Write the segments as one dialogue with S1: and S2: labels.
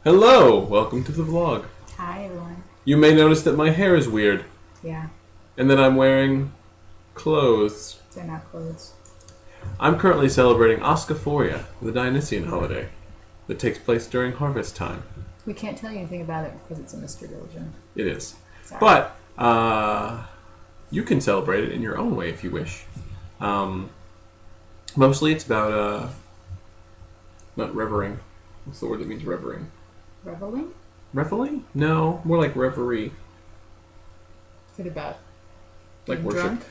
S1: Hello! Welcome to the vlog.
S2: Hi, everyone.
S1: You may notice that my hair is weird.
S2: Yeah.
S1: And that I'm wearing clothes.
S2: They're not clothes.
S1: I'm currently celebrating Oskaphoria, the Dionysian holiday, that takes place during harvest time.
S2: We can't tell you anything about it because it's a mystery religion.
S1: It is.
S2: Sorry.
S1: But, you can celebrate it in your own way if you wish. Mostly it's about, not revering. What's the word that means revering?
S2: Reveling?
S1: Reveling? No, more like reverie.
S2: Is it about
S1: Like
S2: being
S1: worship.
S2: drunk?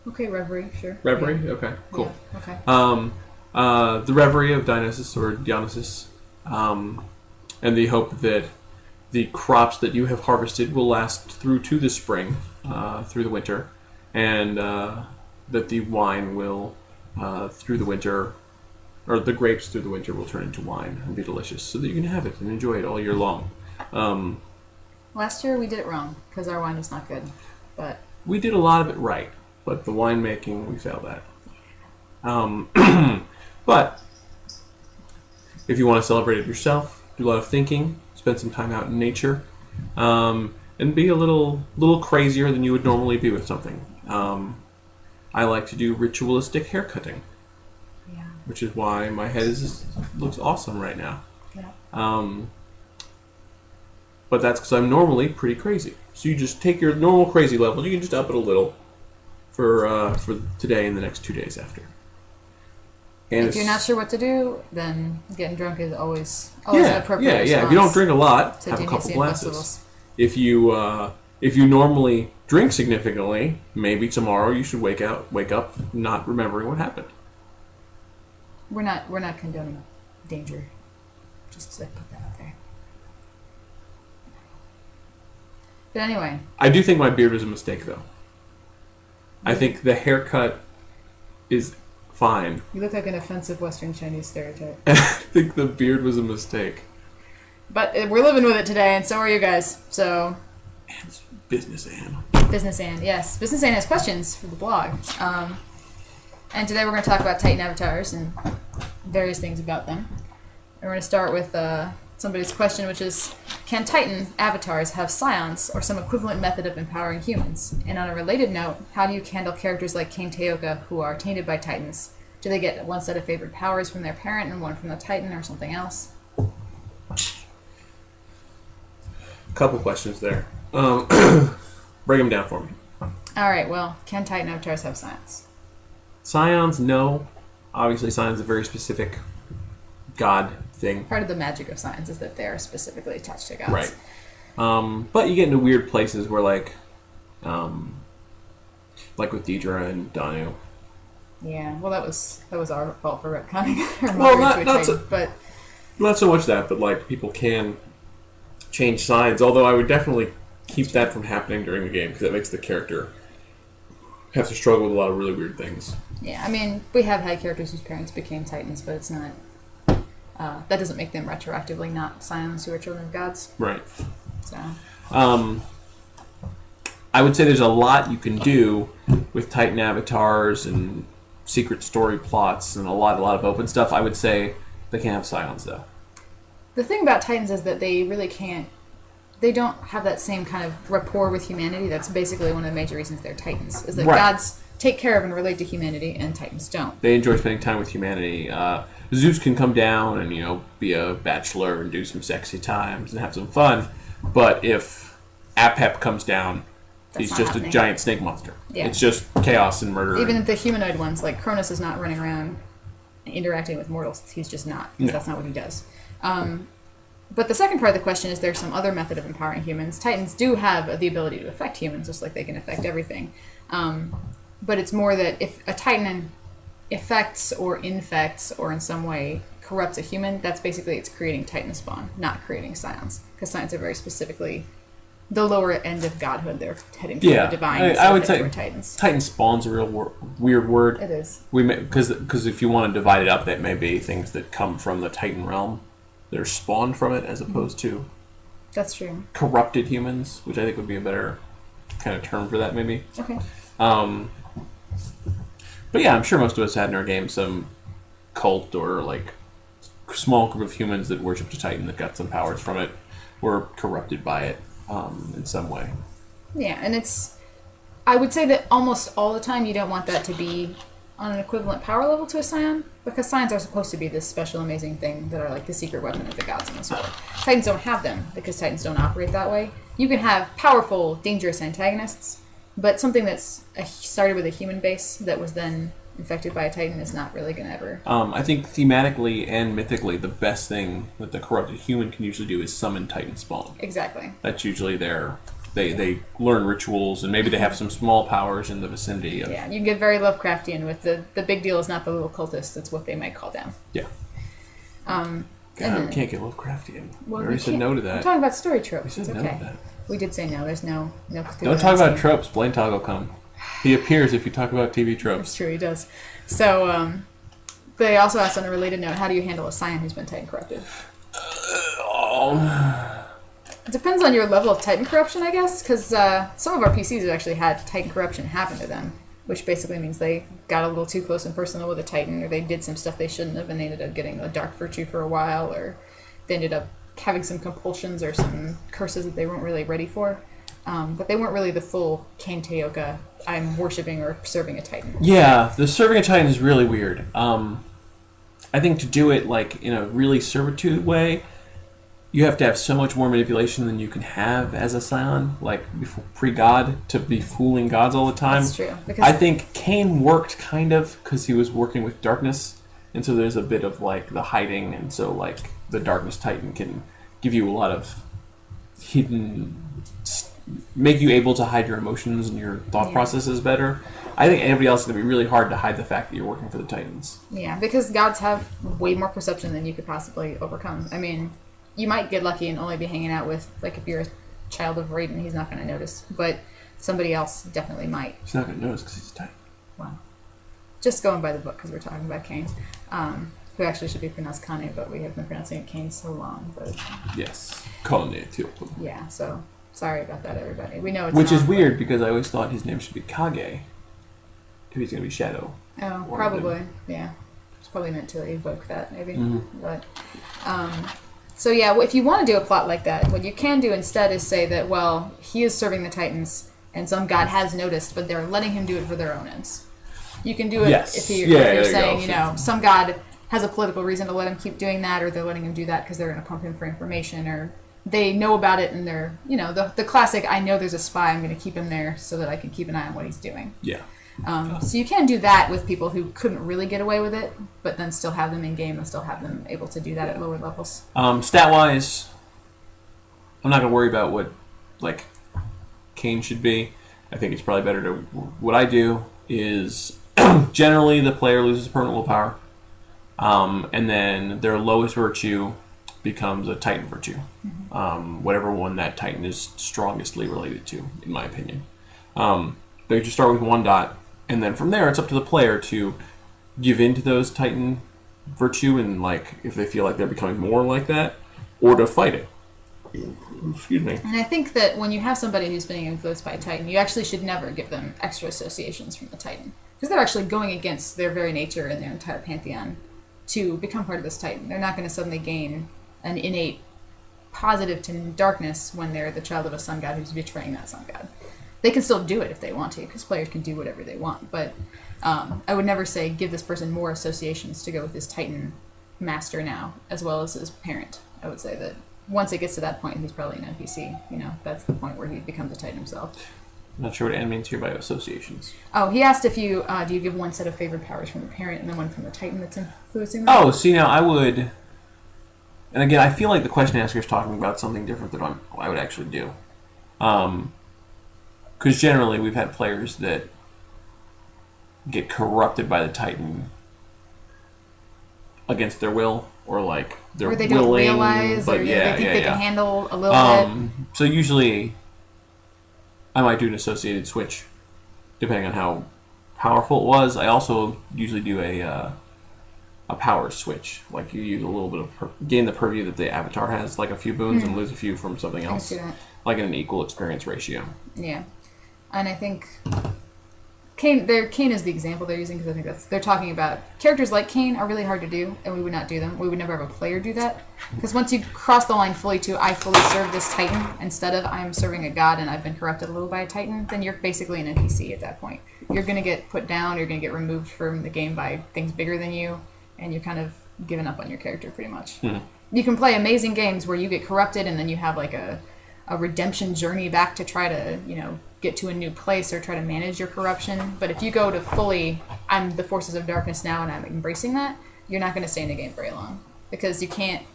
S2: Okay, reverie, sure.
S1: Reverie?
S2: Yeah.
S1: Okay, cool.
S2: Yeah, okay.
S1: The reverie of Dionysus or Dionysus, and the hope that the crops that you have harvested will last through to the spring, through the winter, and that the wine will, through the winter, or the grapes through the winter will turn into wine and be delicious, so that you can have it and enjoy it all year long.
S2: Last year we did it wrong because our wine was not good, but
S1: We did a lot of it right, but the winemaking we failed at. But if you want to celebrate it yourself, do a lot of thinking, spend some time out in nature, and be a little crazier than you would normally be with something. I like to do ritualistic haircutting,
S2: yeah.
S1: which is why my head looks awesome right now.
S2: Yeah.
S1: But that's because I'm normally pretty crazy. So you just take your normal crazy level, you can just up it a little for today and the next 2 days after. And
S2: If you're not sure what to do, then getting drunk is always an
S1: yeah,
S2: appropriate response.
S1: If you don't drink a lot,
S2: to
S1: have a couple
S2: Dionysian
S1: glasses.
S2: festivals.
S1: If you normally drink significantly, maybe tomorrow you should wake up not remembering what happened.
S2: We're not condoning danger. Just to put that out there. But anyway,
S1: I do think my beard was a mistake, though. I think the haircut is fine.
S2: you look like an offensive Western Chinese stereotype.
S1: I think the beard was a mistake.
S2: But we're living with it today, and so are you guys. So,
S1: And it's business, Anne.
S2: Business Ann, yes. Business Ann has questions for the blog. And today we're going to talk about Titan avatars and various things about them. And we're going to start with somebody's question, which is, can Titan avatars have Scions or some equivalent method of empowering humans? And on a related note, how do you handle characters like Kane Taoka who are tainted by Titans? Do they get one set of favored powers from their parent and one from the Titan or something else?
S1: Couple questions there. Break them down for me.
S2: All right, well, can Titan avatars have Scions?
S1: Scions, no. Obviously, Scions is a very specific god thing.
S2: Part of the magic of Scions is that they are specifically attached to gods.
S1: Right. But you get into weird places where, like with Deidre and Danu.
S2: Yeah, well, that was our fault for retconning her
S1: Well,
S2: mother into a
S1: not
S2: Titan, but
S1: Not so much that, but like people can change sides. Although I would definitely keep that from happening during the game because that makes the character have to struggle with a lot of really weird things.
S2: yeah, I mean, we have had characters whose parents became Titans, but it's not. That doesn't make them retroactively not Scions who are children of gods.
S1: Right.
S2: So
S1: I would say there's a lot you can do with Titan avatars and secret story plots and a lot of open stuff. I would say they can't have Scions though.
S2: the thing about Titans is that they really can't. They don't have that same kind of rapport with humanity. That's basically one of the major reasons they're Titans. Is that
S1: Right.
S2: gods take care of and relate to humanity, and Titans don't.
S1: They enjoy spending time with humanity. Zeus can come down and be a bachelor and do some sexy times and have some fun, but if Apep comes down,
S2: That's
S1: he's
S2: not
S1: just
S2: happening.
S1: a giant snake monster.
S2: Yeah.
S1: It's just chaos and murder.
S2: Even the humanoid ones, like Cronus, is not running around interacting with mortals. He's just not, because that's not what he does. But the second part of the question is, there's some other method of empowering humans. Titans do have the ability to affect humans, just like they can affect everything. But it's more that if a Titan affects or infects or in some way corrupts a human, that's basically it's creating Titan spawn, not creating Scions. Because Scions are very specifically the lower end of godhood. They're heading toward the divine.
S1: I would say
S2: Titans.
S1: Titan spawn's a real weird word.
S2: It is.
S1: Because if you want to divide it up, that may be things that come from the Titan realm. They're spawned from it as opposed to
S2: That's true.
S1: corrupted humans, which I think would be a better kind of term for that, maybe.
S2: Okay.
S1: But yeah, I'm sure most of us had in our game some cult or like small group of humans that worshipped a Titan that got some powers from it were corrupted by it in some way.
S2: Yeah, and I would say that almost all the time you don't want that to be on an equivalent power level to a Scion, because Scions are supposed to be this special, amazing thing that are like the secret weapon of the gods in this world. Titans don't have them, because Titans don't operate that way. You can have powerful, dangerous antagonists, but something that's started with a human base that was then infected by a Titan is not really going to ever...
S1: I think thematically and mythically, the best thing that the corrupted human can usually do is summon Titan spawn.
S2: Exactly.
S1: That's usually they learn rituals, and maybe they have some small powers in the vicinity of...
S2: Yeah, you can get very Lovecraftian with the big deal is not the little cultist, it's what they might call down.
S1: Yeah. God, we can't get Lovecraftian.
S2: Well,
S1: we already said no to that.
S2: I'm talking about story tropes.
S1: We said
S2: it's
S1: no
S2: okay.
S1: to that.
S2: We did say no. There's no
S1: Don't talk about tropes. Blaine Togg will come. He appears if you talk about TV tropes.
S2: That's true, he does. So, they also asked on a related note, how do you handle a Scion who's been Titan corrupted? It depends on your level of Titan corruption, I guess, because some of our PCs have actually had Titan corruption happen to them, which basically means they got a little too close and personal with a Titan, or they did some stuff they shouldn't have, and they ended up getting a dark virtue for a while, or they ended up having some compulsions or some curses that they weren't really ready for. But they weren't really the full Kane Taoka, I'm worshipping or serving a Titan.
S1: Yeah, the serving a Titan is really weird. I think to do it like in a really servitude way, you have to have so much more manipulation than you can have as a Scion, like pre-God, to be fooling gods all the time.
S2: That's true.
S1: I think Kane worked kind of because he was working with darkness, and so there's a bit of like the hiding, and so like the darkness Titan can give you a lot of hidden, make you able to hide your emotions and your thought processes better. I think anybody else is going to be really hard to hide the fact that you're working for the Titans.
S2: Yeah, because gods have way more perception than you could possibly overcome. I mean, you might get lucky and only be hanging out with, like, if you're a child of Raiden, he's not going to notice. But somebody else definitely might.
S1: He's not going to notice because he's a Titan.
S2: Well, just going by the book, because we're talking about Kane, who actually should be pronounced Kane, but we have been pronouncing it Kane so long. But
S1: yes, Kane Taoka.
S2: Yeah, so sorry about that, everybody. We know it's
S1: Which
S2: not,
S1: is weird, because I always thought his name should be Kage, if he's going to be Shadow.
S2: Oh, probably, yeah. It's probably meant to evoke that, maybe. Mm-hmm. But, so yeah, if you want to do a plot like that, what you can do instead is say that, well, he is serving the Titans, and some god has noticed, but they're letting him do it for their own ends. You can do it if you're saying, you know, some god has a political reason to let him keep doing that, or they're letting him do that because they're going to pump him for information, or they know about it and they're, you know, the classic, I know there's a spy, I'm going to keep him there so that I can keep an eye on what he's doing.
S1: Yeah.
S2: So you can do that with people who couldn't really get away with it, but then still have them in game and still have them able to do that at lower levels.
S1: Stat-wise, I'm not going to worry about what, like, Kane should be. I think it's probably better to... What I do is, generally, the player loses permanent willpower, and then their lowest virtue becomes a Titan virtue. Mm-hmm. Whatever one that Titan is strongestly related to, in my opinion. They just start with one dot, and then from there, it's up to the player to give in to those Titan virtue, and like if they feel like they're becoming more like that, or to fight it. Excuse me.
S2: And I think that when you have somebody who's being influenced by a Titan, you actually should never give them extra associations from the Titan, because they're actually going against their very nature and their entire pantheon to become part of this Titan. They're not going to suddenly gain an innate positive to darkness when they're the child of a sun god who's betraying that sun god. They can still do it if they want to, because players can do whatever they want. But I would never say give this person more associations to go with his Titan master now, as well as his parent. I would say that once it gets to that point, he's probably an NPC. You know, that's the point where he becomes a Titan himself.
S1: I'm not sure what Anne means here by associations.
S2: Oh, he asked if you do you give one set of favored powers from the parent and then one from the Titan that's influencing them?
S1: Oh, see, now I would... And again, I feel like the question asker is talking about something different than I would actually do. Because generally, we've had players that get corrupted by the Titan against their will, or like they're
S2: willing,
S1: don't
S2: realize,
S1: but
S2: or
S1: yeah,
S2: they think they can handle a little bit.
S1: So usually, I might do an associated switch, depending on how powerful it was. I also usually do a power switch, like you use a little bit of gain the purview that the avatar has, like a few boons, and lose a few from something else, like in an equal experience ratio.
S2: Yeah. And I think Kane is the example they're using because I think they're talking about characters like Kane are really hard to do, and we would not do them. We would never have a player do that because once you cross the line fully to I fully serve this Titan instead of I'm serving a god and I've been corrupted a little by a Titan, then you're basically an NPC at that point. You're going to get put down. You're going to get removed from the game by things bigger than you, and you're kind of giving up on your character pretty much. You can play amazing games where you get corrupted and then you have like a redemption journey back to try to get to a new place or try to manage your corruption. But if you go to fully, I'm the forces of darkness now and I'm embracing that, you're not going to stay in the game very long because you can't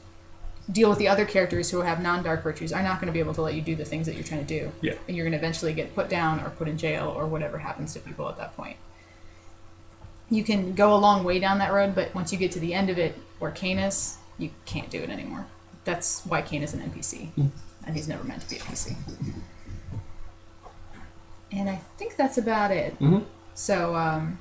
S2: deal with the other characters who have non-dark virtues are not going to be able to let you do the things that you're trying to do.
S1: Yeah.
S2: And you're going to eventually get put down or put in jail or whatever happens to people at that point. You can go a long way down that road, but once you get to the end of it where Kane is, you can't do it anymore. That's why Kane is an NPC. And he's never meant to be a PC. And I think that's about it. So,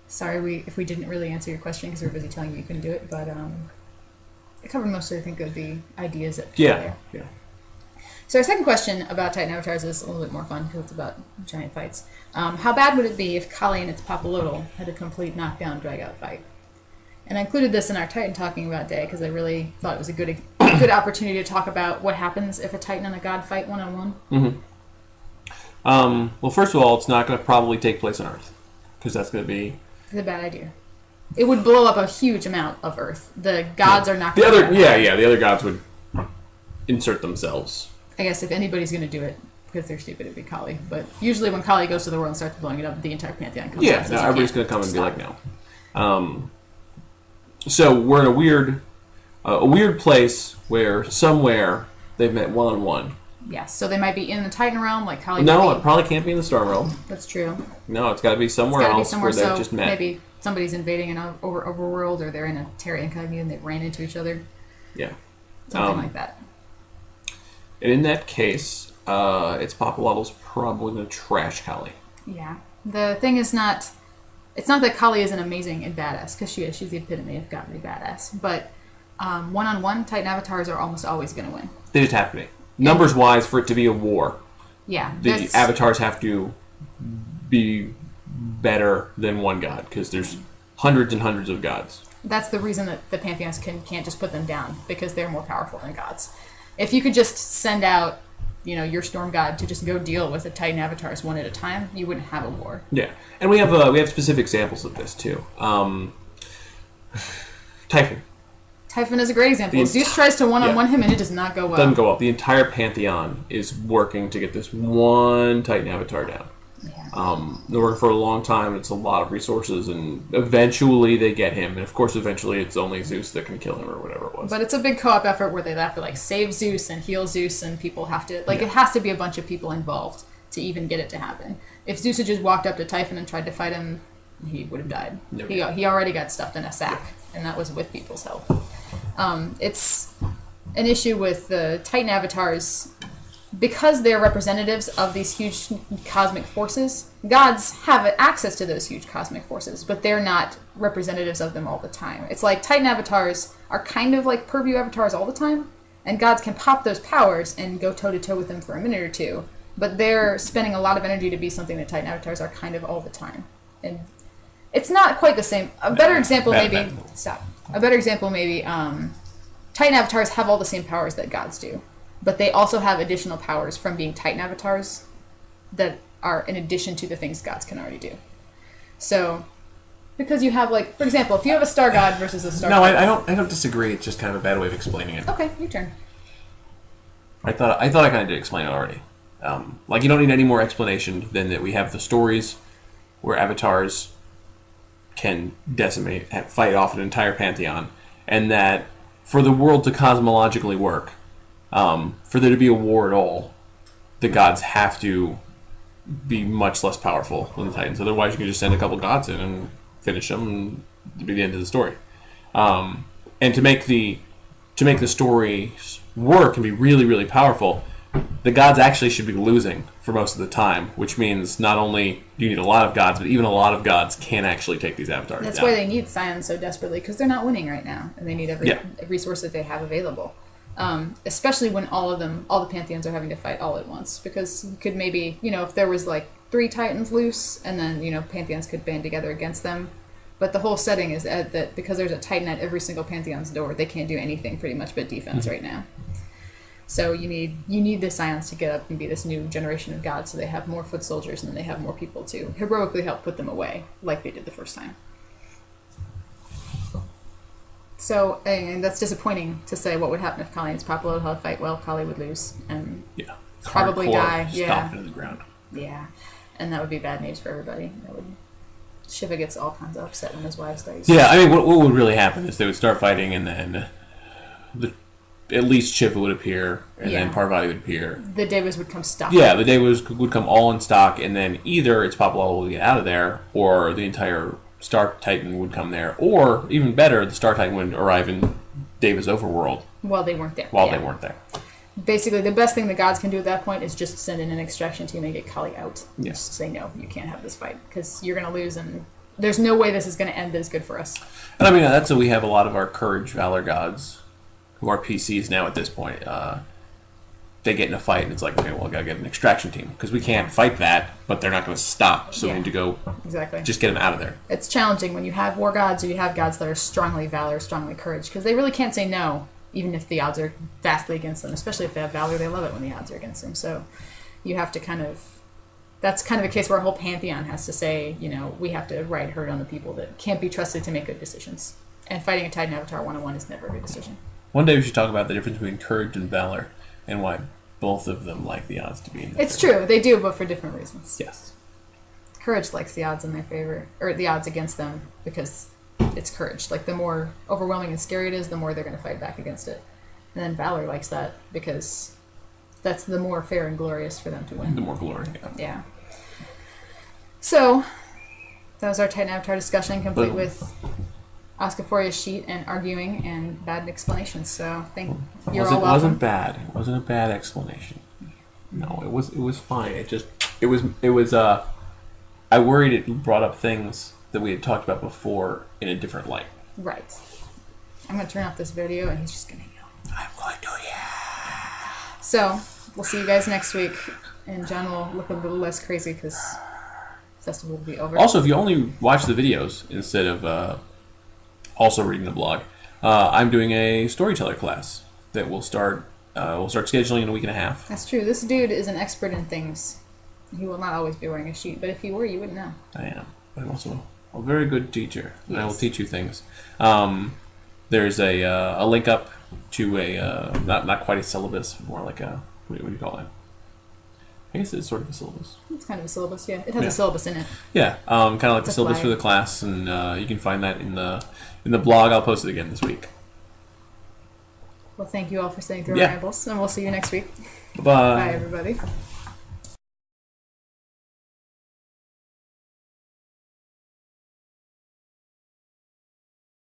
S2: sorry if we didn't really answer your question because we were busy telling you you couldn't do it, but I covered most, I think, of the ideas that there.
S1: Yeah.
S2: So our second question about Titan avatars is a little bit more fun because it's about giant fights. How bad would it be if Kali and Itzpapalotl had a complete knockdown, drag-out fight? And I included this in our Titan Talking About day because I really thought it was a good opportunity to talk about what happens if a Titan and a god fight one-on-one.
S1: Well, first of all, it's not going to probably take place on Earth because that's going to be...
S2: It's a bad idea. It would blow up a huge amount of Earth. The gods are not
S1: going to... The other gods would insert themselves.
S2: I guess if anybody's going to do it, because they're stupid, it'd be Kali. But usually when Kali goes to the world and starts blowing it up, the entire pantheon comes out and says,
S1: everybody's going to come and be like, no. So we're in a weird place where somewhere they've met one-on-one.
S2: Yes, so they might be in the Titan realm, like Kali.
S1: No, it probably can't be in the Storm realm.
S2: That's true.
S1: No, it's got to be somewhere else where they've just met.
S2: Maybe somebody's invading an overworld, or they're in a terra incognita and they ran into each other.
S1: Yeah.
S2: Something like that.
S1: And in that case, Itzpapalotl's probably going to trash Kali.
S2: Yeah. The thing is not... It's not that Kali isn't amazing and badass, because she is. She's the epitome of godly badass. But one-on-one, Titan avatars are almost always going to win.
S1: They just have to be. Numbers-wise, for it to be a war,
S2: the
S1: avatars have to be better than one god, because there's hundreds and hundreds of gods.
S2: That's the reason that the pantheons can't just put them down, because they're more powerful than gods. If you could just send out, your storm god to just go deal with the Titan avatars one at a time, you wouldn't have a war.
S1: Yeah, and we have specific examples of this too. Typhon.
S2: Typhon is a great example. Zeus tries to one-on-one him, and it does not go well.
S1: Doesn't go well. The entire pantheon is working to get this one Titan avatar down. Yeah. They're working for a long time. It's a lot of resources, and eventually they get him. And of course, eventually it's only Zeus that can kill him, or whatever it was.
S2: But it's a big co-op effort where they have to save Zeus and heal Zeus, and people have to it has to be a bunch of people involved to even get it to happen. If Zeus had just walked up to Typhon and tried to fight him, he would have died. Okay. He already got stuffed in a sack, and that was with people's help. It's an issue with the Titan avatars because they're representatives of these huge cosmic forces. Gods have access to those huge cosmic forces, but they're not representatives of them all the time. It's like Titan avatars are kind of like purview avatars all the time, and gods can pop those powers and go toe-to-toe with them for a minute or two, but they're spending a lot of energy to be something that Titan avatars are kind of all the time. And it's not quite the same. A better example maybe... Titan avatars have all the same powers that gods do, but they also have additional powers from being Titan avatars that are in addition to the things gods can already do. So, because you have, for example, if you have a star god versus a star god...
S1: I don't disagree. It's just kind of a bad way of explaining it.
S2: Okay, your turn.
S1: I thought I kind of did explain it already. You don't need any more explanation than that we have the stories where avatars can fight off an entire pantheon, and that for the world to cosmologically work, for there to be a war at all, the gods have to be much less powerful than the Titans. Otherwise, you can just send a couple gods in and finish them, and it'd be the end of the story. And to make the stories work and be really, really powerful, the gods actually should be losing for most of the time, which means not only do you need a lot of gods, but even a lot of gods can't actually take these avatars
S2: That's
S1: down.
S2: why they need Scion so desperately, because they're not winning right now, and they need every resource that they have available. Especially when all the pantheons are having to fight all at once, because you could maybe, if there was 3 Titans loose, and then, Pantheons could band together against them. But the whole setting is that because there's a Titan at every single Pantheon's door, they can't do anything pretty much but defense right now. So you need the Scions to get up and be this new generation of gods, so they have more foot soldiers and then they have more people to heroically help put them away, like they did the first time. So, and that's disappointing to say what would happen if Kali and Itzpapalotl had a fight. Well, Kali would lose and probably die.
S1: Stomped into the ground.
S2: Yeah, and that would be bad news for everybody. Shiva gets all kinds of upset when his wife dies.
S1: Yeah, I mean, what would really happen is they would start fighting, and then at least Shiva would appear, and then Parvati would appear.
S2: The Devas would come stock.
S1: Yeah, the Devas would come all in stock, and then either Itzpapalotl would get out of there, or the entire Star Titan would come there, or even better, the Star Titan would arrive in Deva's overworld.
S2: While they weren't there.
S1: They weren't there.
S2: Basically, the best thing the gods can do at that point is just send in an extraction team and get Kali out.
S1: Yeah.
S2: Just say, no, you can't have this fight, because you're going to lose, and there's no way this is going to end as good for us.
S1: And I mean, that's what we have a lot of our courage, valor gods, who are PCs now at this point. They get in a fight, and it's like, okay, well, I got to get an extraction team, because we can't fight that, but they're not going to stop, so we need to go just get them out of there.
S2: It's challenging when you have war gods, or you have gods that are strongly valor, strongly courage, because they really can't say no, even if the odds are vastly against them, especially if they have valor. They love it when the odds are against them. So you have to that's kind of a case where a whole pantheon has to say, we have to ride herd on the people that can't be trusted to make good decisions. And fighting a Titan Avatar 1-on-1 is never a good decision.
S1: One day we should talk about the difference between courage and valor, and why both of them like the odds to be in their
S2: It's true, they do, but for different reasons.
S1: Yes.
S2: Courage likes the odds in their favor, or the odds against them, because it's courage. Like, the more overwhelming and scary it is, the more they're going to fight back against it. And then valor likes that, because that's the more fair and glorious for them to win.
S1: The more glory,
S2: yeah. So, that was our Titan Avatar discussion, complete with Oscaforia's sheet and arguing and bad explanations. So, you're all welcome.
S1: It wasn't bad. It wasn't a bad explanation. No, it was fine. It was. I worried it brought up things that we had talked about before in a different light.
S2: Right. I'm going to turn off this video, and he's just going to yell.
S1: I'm going to, yeah.
S2: So, we'll see you guys next week, and John will look a little less crazy because festival will be over.
S1: Also, if you only watch the videos instead of also reading the blog, I'm doing a storyteller class that we'll start scheduling in a week and a half.
S2: That's true. This dude is an expert in things. He will not always be wearing a sheet, but if he were, you wouldn't know.
S1: I am. But I'm also a very good teacher, and I will teach you things. There's a link up to a not quite a syllabus, more like a what do you call it? I guess it's sort of a syllabus.
S2: It's kind of a syllabus, yeah. It has a syllabus in it.
S1: Yeah, kind of like the syllabus for the class, and you can find that in the blog. I'll post it again this week.
S2: Well, thank you all for staying through our rambles, and we'll see you next week.
S1: Bye.
S2: Bye, everybody.